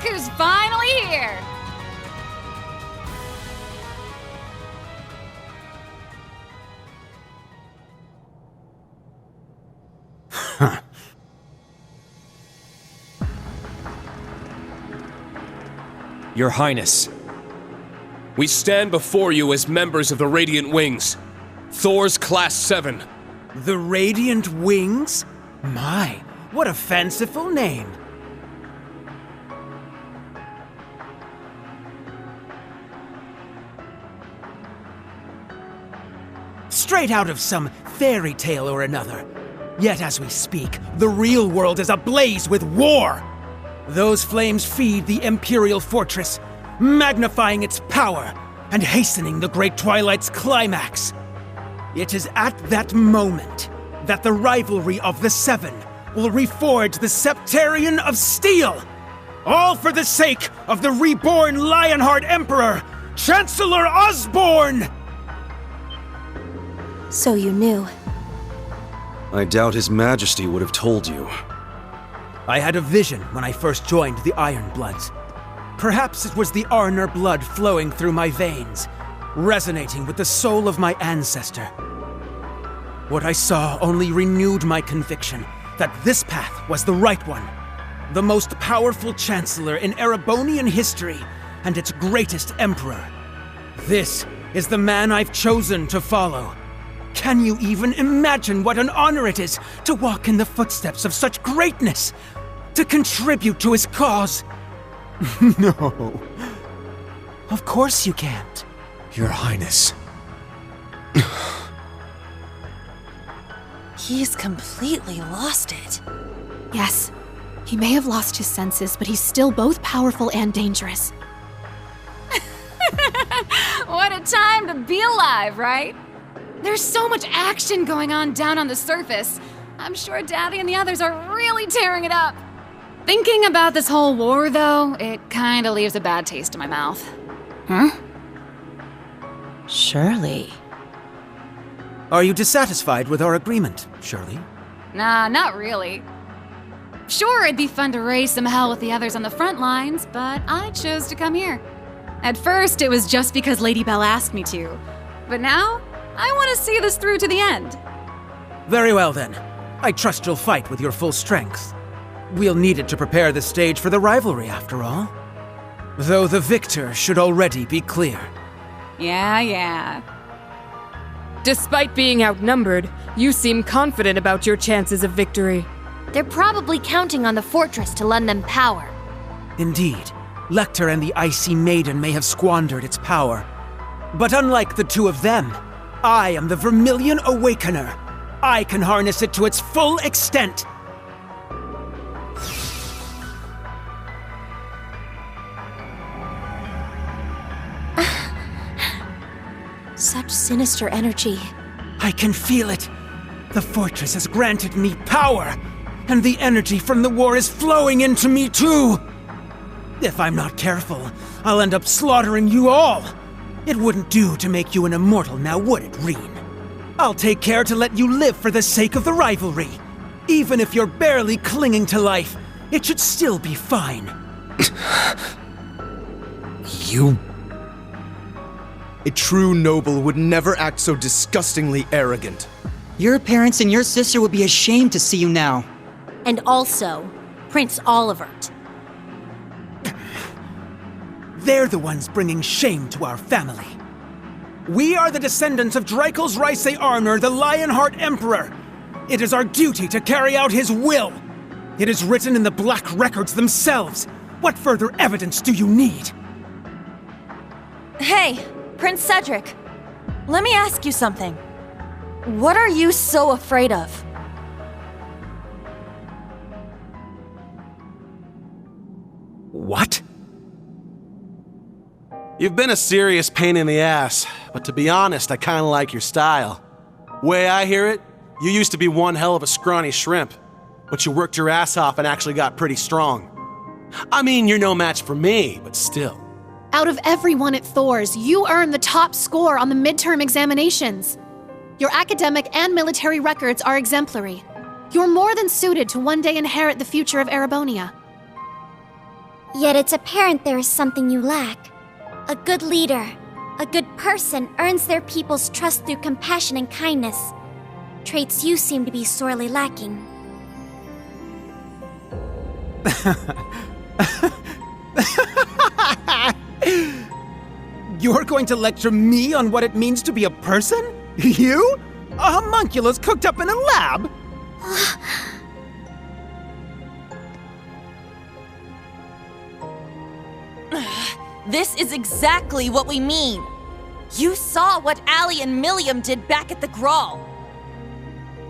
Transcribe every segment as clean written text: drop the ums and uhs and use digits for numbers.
who's finally here! Your Highness, we stand before you as members of the Radiant Wings, Thor's Class 7. The Radiant Wings? My, what a fanciful name. Straight out of some fairy tale or another. Yet as we speak, the real world is ablaze with war. Those flames feed the Imperial Fortress, magnifying its power and hastening the Great Twilight's climax. It is at that moment that the rivalry of the Seven will reforge the Septarian of Steel, all for the sake of the reborn Lionheart Emperor, Chancellor Osborne! So you knew. I doubt His Majesty would have told you. I had a vision when I first joined the Ironbloods. Perhaps it was the Arnor blood flowing through my veins, resonating with the soul of my ancestor. What I saw only renewed my conviction that this path was the right one. The most powerful Chancellor in Erebonian history, and its greatest Emperor. This is the man I've chosen to follow. Can you even imagine what an honor it is to walk in the footsteps of such greatness? To contribute to his cause? No. Of course you can't. Your Highness. He's completely lost it. Yes, he may have lost his senses, but he's still both powerful and dangerous. What a time to be alive, right? There's so much action going on down on the surface. I'm sure Daddy and the others are really tearing it up. Thinking about this whole war, though, it kinda leaves a bad taste in my mouth. Huh? Shirley. Are you dissatisfied with our agreement, Shirley? Nah, not really. Sure, it'd be fun to raise some hell with the others on the front lines, but I chose to come here. At first, it was just because Lady Belle asked me to. But now, I want to see this through to the end. Very well then. I trust you'll fight with your full strength. We'll need it to prepare the stage for the rivalry, after all. Though the victor should already be clear. Yeah. Despite being outnumbered, you seem confident about your chances of victory. They're probably counting on the fortress to lend them power. Indeed, Lecter and the Icy Maiden may have squandered its power. But unlike the two of them, I am the Vermilion Awakener. I can harness it to its full extent. Such sinister energy. I can feel it. The fortress has granted me power, and the energy from the war is flowing into me too. If I'm not careful, I'll end up slaughtering you all. It wouldn't do to make you an immortal now, would it, Reen? I'll take care to let you live for the sake of the rivalry. Even if you're barely clinging to life, it should still be fine. You... A true noble would never act so disgustingly arrogant. Your parents and your sister would be ashamed to see you now. And also, Prince Olivert. They're the ones bringing shame to our family. We are the descendants of Drakel's Rice Arnor, the Lionheart Emperor. It is our duty to carry out his will. It is written in the Black Records themselves. What further evidence do you need? Hey, Prince Cedric. Let me ask you something. What are you so afraid of? What? You've been a serious pain in the ass, but to be honest, I kinda like your style. Way I hear it, you used to be one hell of a scrawny shrimp, but you worked your ass off and actually got pretty strong. I mean, you're no match for me, but still. Out of everyone at Thor's, you earned the top score on the midterm examinations. Your academic and military records are exemplary. You're more than suited to one day inherit the future of Erebonia. Yet it's apparent there is something you lack. A good leader, a good person earns their people's trust through compassion and kindness. Traits you seem to be sorely lacking. You're going to lecture me on what it means to be a person? You? A homunculus cooked up in a lab? This is exactly what we mean. You saw what Allie and Milliam did back at the Grawl.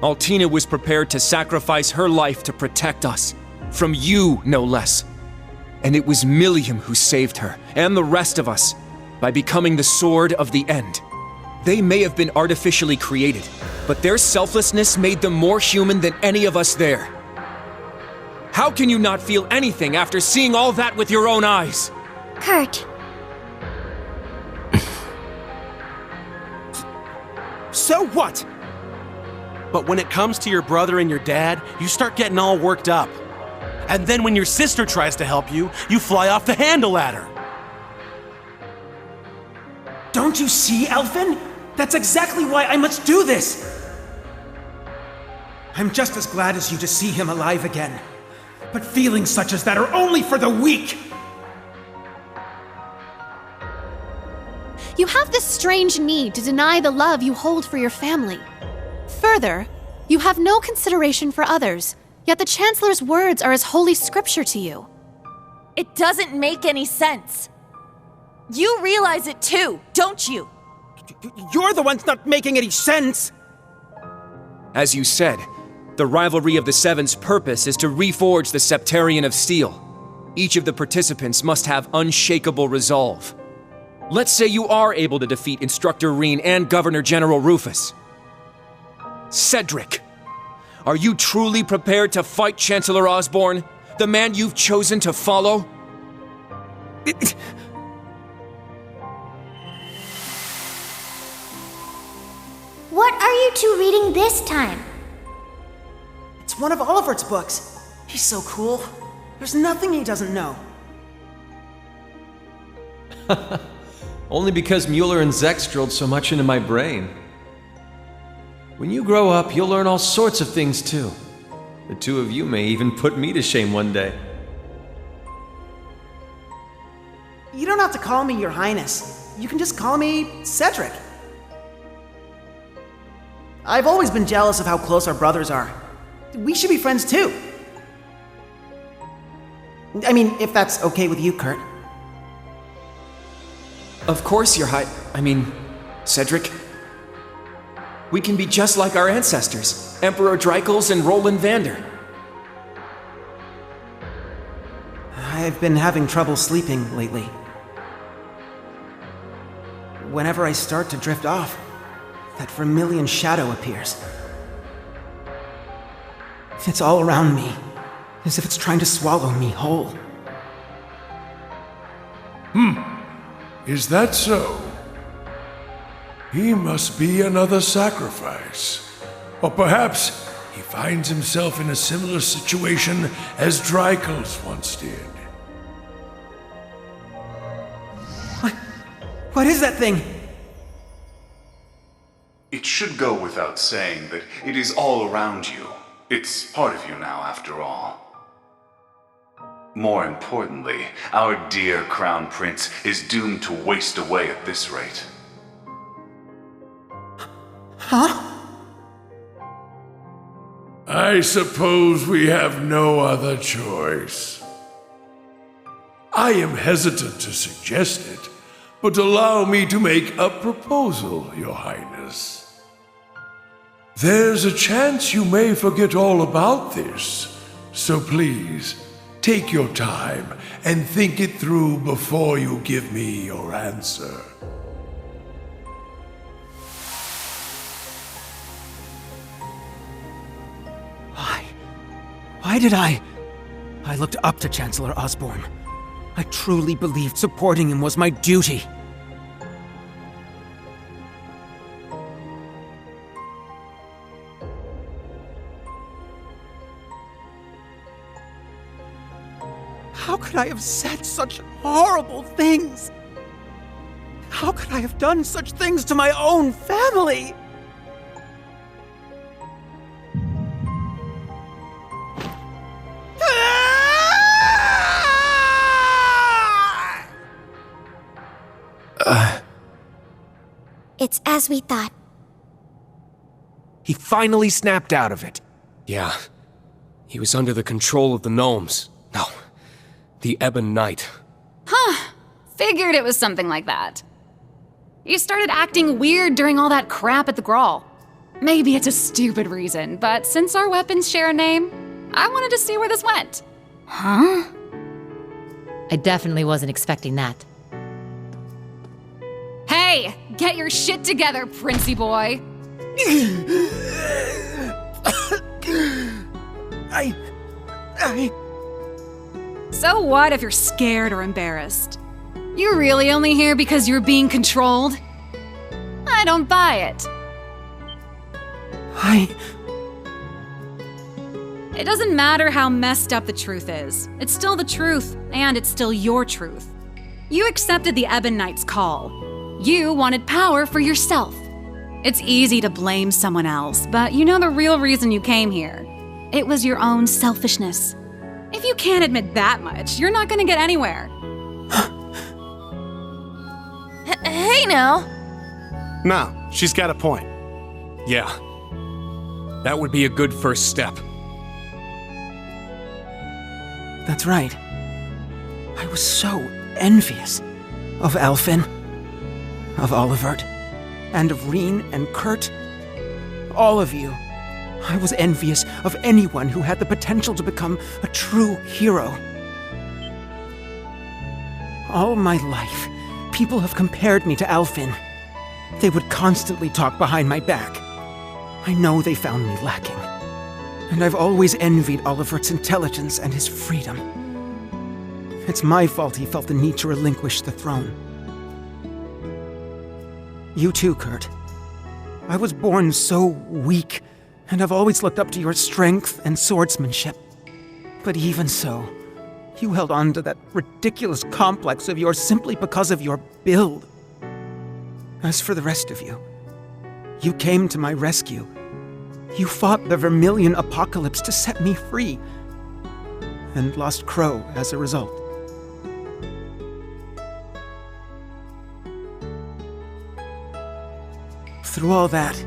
Altina was prepared to sacrifice her life to protect us. From you, no less. And it was Milliam who saved her, and the rest of us, by becoming the Sword of the End. They may have been artificially created, but their selflessness made them more human than any of us there. How can you not feel anything after seeing all that with your own eyes? Kurt. So what? But when it comes to your brother and your dad, you start getting all worked up. And then when your sister tries to help you, you fly off the handle at her. Don't you see, Elfin? That's exactly why I must do this! I'm just as glad as you to see him alive again. But feelings such as that are only for the weak! You have this strange need to deny the love you hold for your family. Further, you have no consideration for others, yet the Chancellor's words are as holy scripture to you. It doesn't make any sense. You realize it too, don't you? You're the ones not making any sense! As you said, the rivalry of the Seven's purpose is to reforge the Septarian of Steel. Each of the participants must have unshakable resolve. Let's say you are able to defeat Instructor Reen and Governor General Rufus. Cedric, are you truly prepared to fight Chancellor Osborne, the man you've chosen to follow? What are you two reading this time? It's one of Olivert's books. He's so cool. There's nothing he doesn't know. Only because Mueller and Zex drilled so much into my brain. When you grow up, you'll learn all sorts of things too. The two of you may even put me to shame one day. You don't have to call me Your Highness. You can just call me Cedric. I've always been jealous of how close our brothers are. We should be friends too. I mean, if that's okay with you, Kurt. Of course, Cedric. We can be just like our ancestors, Emperor Dreikels and Roland Vander. I've been having trouble sleeping lately. Whenever I start to drift off, that vermilion shadow appears. It's all around me, as if it's trying to swallow me whole. Is that so? He must be another sacrifice. Or perhaps he finds himself in a similar situation as Dreikels once did. What is that thing? It should go without saying that it is all around you. It's part of you now, after all. More importantly, our dear Crown Prince is doomed to waste away at this rate. Huh? I suppose we have no other choice. I am hesitant to suggest it, but allow me to make a proposal, Your Highness. There's a chance you may forget all about this, so please, take your time and think it through before you give me your answer. Why did I looked up to Chancellor Osborne. I truly believed supporting him was my duty. How could I have said such horrible things? How could I have done such things to my own family? It's as we thought. He finally snapped out of it. Yeah, he was under the control of the gnomes. No, the Ebon Knight. Huh. Figured it was something like that. You started acting weird during all that crap at the Grawl. Maybe it's a stupid reason, but since our weapons share a name, I wanted to see where this went. Huh? I definitely wasn't expecting that. Hey, get your shit together, Princey boy. So what if you're scared or embarrassed? You're really only here because you're being controlled? I don't buy it. It doesn't matter how messed up the truth is. It's still the truth, and it's still your truth. You accepted the Ebon Knight's call. You wanted power for yourself. It's easy to blame someone else, but you know the real reason you came here. It was your own selfishness. If you can't admit that much, you're not gonna get anywhere. Hey now! No, she's got a point. Yeah, that would be a good first step. That's right. I was so envious of Alfin, of Olivert, and of Reen and Kurt. All of you. I was envious of anyone who had the potential to become a true hero. All my life, people have compared me to Alfin. They would constantly talk behind my back. I know they found me lacking. And I've always envied Olivert's intelligence and his freedom. It's my fault he felt the need to relinquish the throne. You too, Kurt. I was born so weak, and I've always looked up to your strength and swordsmanship. But even so, you held on to that ridiculous complex of yours simply because of your build. As for the rest of you, you came to my rescue. You fought the Vermilion Apocalypse to set me free, and lost Crow as a result. Through all that,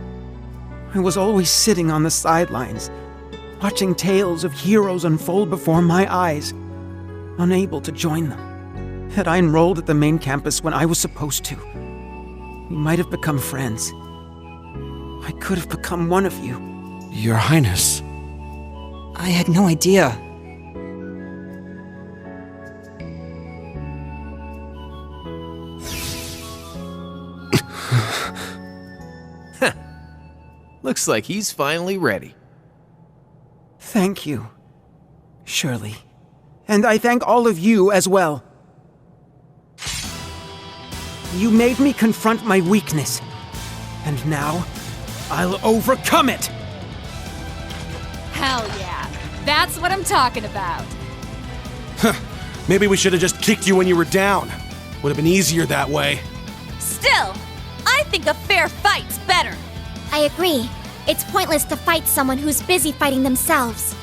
I was always sitting on the sidelines, watching tales of heroes unfold before my eyes, unable to join them. Had I enrolled at the main campus when I was supposed to, we might have become friends. I could have become one of you. Your Highness. I had no idea. Looks like he's finally ready. Thank you, Shirley. And I thank all of you as well. You made me confront my weakness, and now I'll overcome it! Hell yeah. That's what I'm talking about. Maybe we should have just kicked you when you were down. Would have been easier that way. Still, I think a fair fight's better. I agree. It's pointless to fight someone who's busy fighting themselves.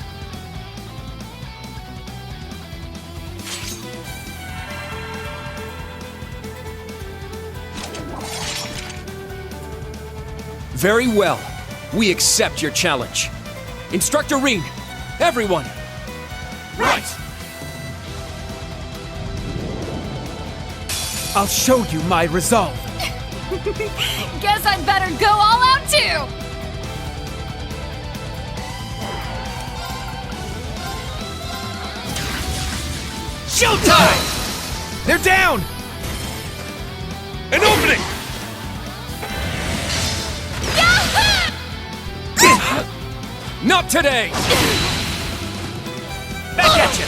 Very well. We accept your challenge. Instructor Reen, everyone! Right! I'll show you my resolve. Guess I'd better go all out too! Showtime! They're down! An opening! Not today! Back at you!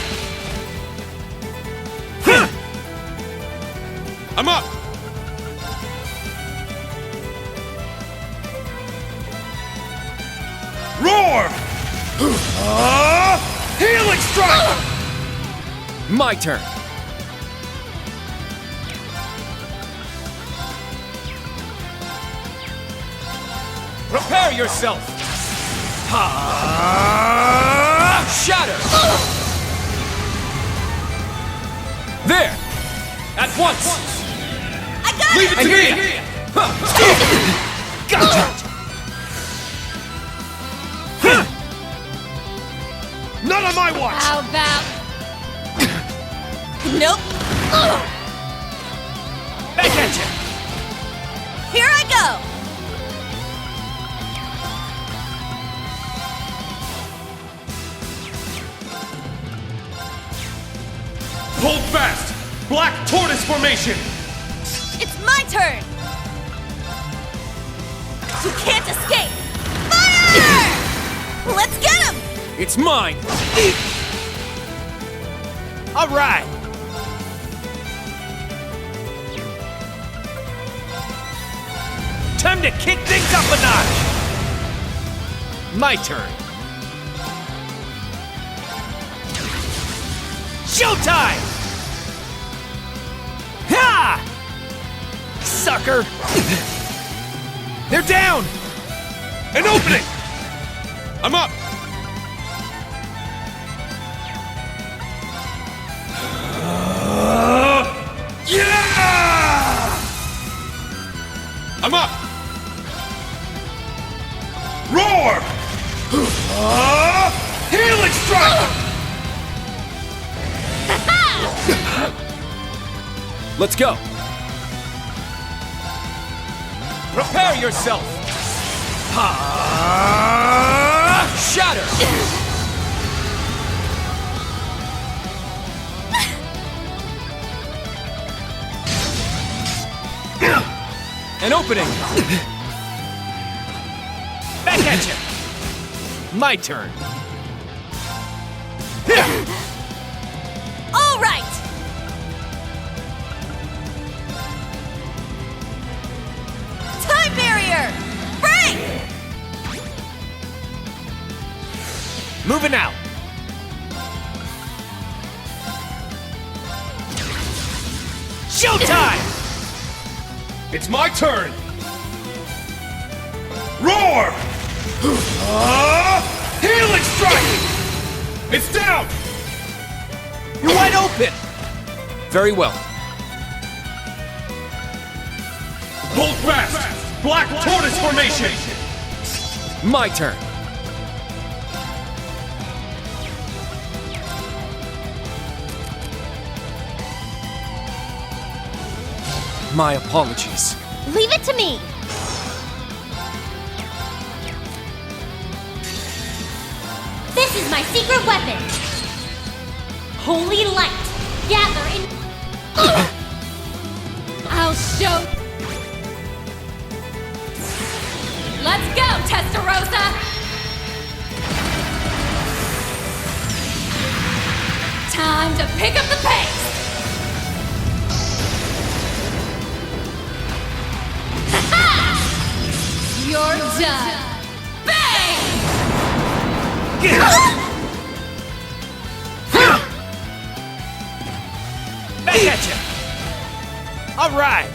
I'm up! Roar! Healing strike! My turn. Prepare yourself! Shatter! There! At once! I got Leave it to me! Gotcha! Not on my watch! How about... Nope. Back at you! Here I go. Hold fast! Black Tortoise Formation! It's my turn. You can't escape. Fire! Let's get him. It's mine! All right. Time to kick things up a notch. My turn. Showtime! Ha! Sucker! They're down! An opening! I'm up! Yeah! I'm up! Roar! Healing strike! Let's go! Prepare yourself! Shatter! An opening! Back at you! My turn. All right. Time barrier. Break. Moving out. Showtime! It's my turn! Roar! Healing strike! It's down! You're wide open! Very well. Hold fast! Black Tortoise Formation! My turn. My apologies. Leave it to me! This is my secret weapon! Holy light! Gather in... I'll show... Let's go, Testarossa! Time to pick up the pace! You're done! Bang! Back at you! All right!